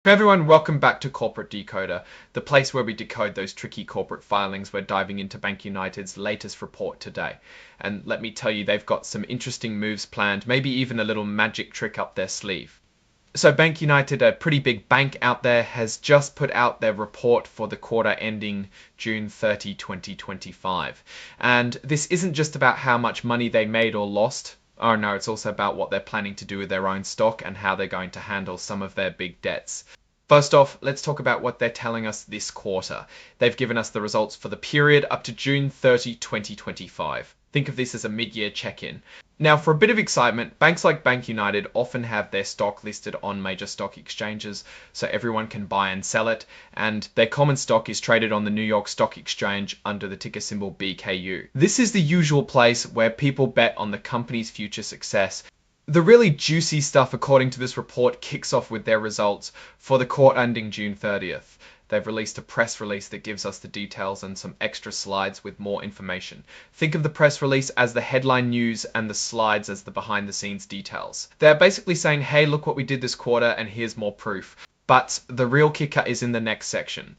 Hey everyone, welcome back to Corporate Decoder, the place where we decode those tricky corporate filings. We're diving into BankUnited's latest report today. And let me tell you, they've got some interesting moves planned, maybe even a little magic trick up their sleeve. So BankUnited, a pretty big bank out there, has just put out their report for the quarter ending June 30, 2025. And this isn't just about how much money they made or lost. Oh no, it's also about what they're planning to do with their own stock and how they're going to handle some of their big debts. First off, let's talk about what they're telling us this quarter. They've given us the results for the period up to June 30, 2025. Think of this as a mid-year check-in. Now, for a bit of excitement, banks like BankUnited often have their stock listed on major stock exchanges, so everyone can buy and sell it, and their common stock is traded on the New York Stock Exchange under the ticker symbol BKU. This is the usual place where people bet on the company's future success. The really juicy stuff, according to this report, kicks off with their results for the quarter ending June 30th. They've released a press release that gives us the details and some extra slides with more information. Think of the press release as the headline news and the slides as the behind the scenes details. They're basically saying, hey, look what we did this quarter and here's more proof. But the real kicker is in the next section.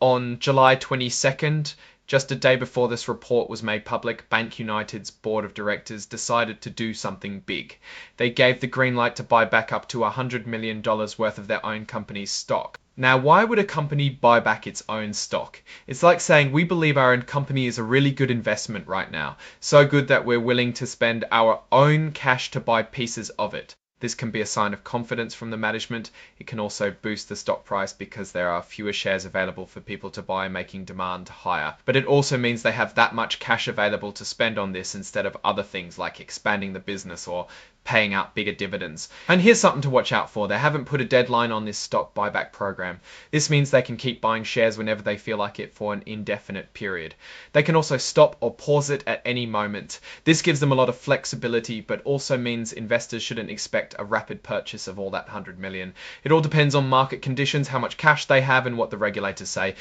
On July 22nd, just a day before this report was made public, BankUnited's board of directors decided to do something big. They gave the green light to buy back up to $100 million worth of their own company's stock. Now, why would a company buy back its own stock? It's like saying we believe our own company is a really good investment right now, so good that we're willing to spend our own cash to buy pieces of it. This can be a sign of confidence from the management. It can also boost the stock price because there are fewer shares available for people to buy, making demand higher. But it also means they have that much cash available to spend on this instead of other things like expanding the business or paying out bigger dividends. And here's something to watch out for. They haven't put a deadline on this stock buyback program. This means they can keep buying shares whenever they feel like it for an indefinite period. They can also stop or pause it at any moment. This gives them a lot of flexibility, but also means investors shouldn't expect a rapid purchase of all that 100 million. It all depends on market conditions, how much cash they have, and what the regulators say.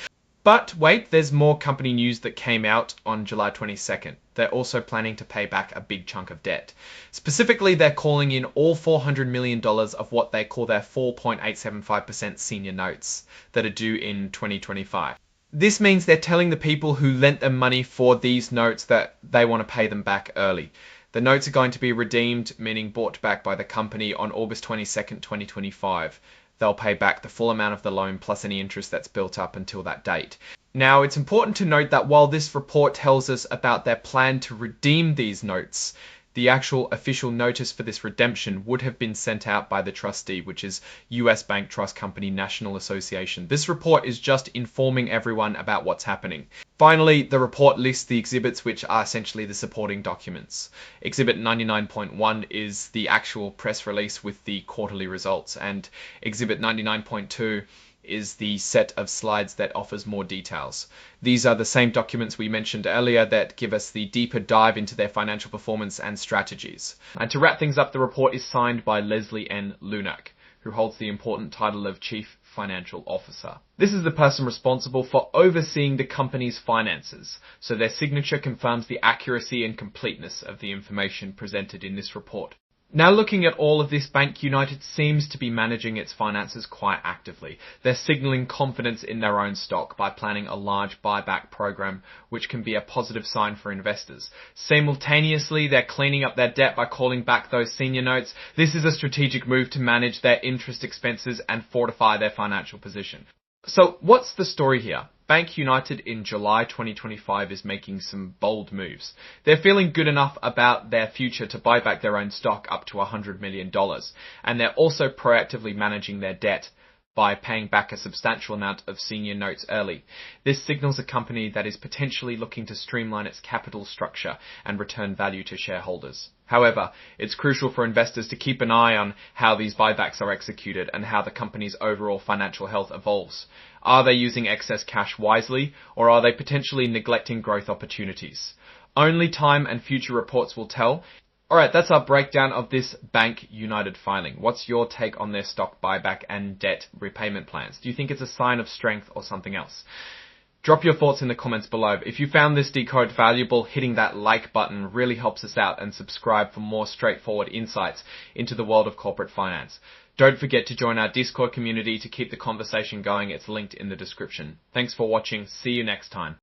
But wait, there's more company news that came out on July 22nd. They're also planning to pay back a big chunk of debt. Specifically, they're calling in all $400 million of what they call their 4.875% senior notes that are due in 2025. This means they're telling the people who lent them money for these notes that they want to pay them back early. The notes are going to be redeemed, meaning bought back by the company on August 22nd, 2025. They'll pay back the full amount of the loan plus any interest that's built up until that date. Now, it's important to note that while this report tells us about their plan to redeem these notes, the actual official notice for this redemption would have been sent out by the trustee, which is US Bank Trust Company National Association. This report is just informing everyone about what's happening. Finally, the report lists the exhibits, which are essentially the supporting documents. Exhibit 99.1 is the actual press release with the quarterly results, and Exhibit 99.2 is the set of slides that offers more details. These are the same documents we mentioned earlier that give us the deeper dive into their financial performance and strategies. And to wrap things up, the report is signed by Leslie N. Lunak, who holds the important title of Chief Financial Officer. This is the person responsible for overseeing the company's finances, so their signature confirms the accuracy and completeness of the information presented in this report. Now, looking at all of this, BankUnited seems to be managing its finances quite actively. They're signaling confidence in their own stock by planning a large buyback program, which can be a positive sign for investors. Simultaneously, they're cleaning up their debt by calling back those senior notes. This is a strategic move to manage their interest expenses and fortify their financial position. So, what's the story here? BankUnited in July 2025 is making some bold moves. They're feeling good enough about their future to buy back their own stock up to $100 million. And they're also proactively managing their debt by paying back a substantial amount of senior notes early. This signals a company that is potentially looking to streamline its capital structure and return value to shareholders. However, it's crucial for investors to keep an eye on how these buybacks are executed and how the company's overall financial health evolves. Are they using excess cash wisely, or are they potentially neglecting growth opportunities? Only time and future reports will tell. Alright, that's our breakdown of this BankUnited filing. What's your take on their stock buyback and debt repayment plans? Do you think it's a sign of strength or something else? Drop your thoughts in the comments below. If you found this decode valuable, hitting that like button really helps us out, and subscribe for more straightforward insights into the world of corporate finance. Don't forget to join our Discord community to keep the conversation going. It's linked in the description. Thanks for watching. See you next time.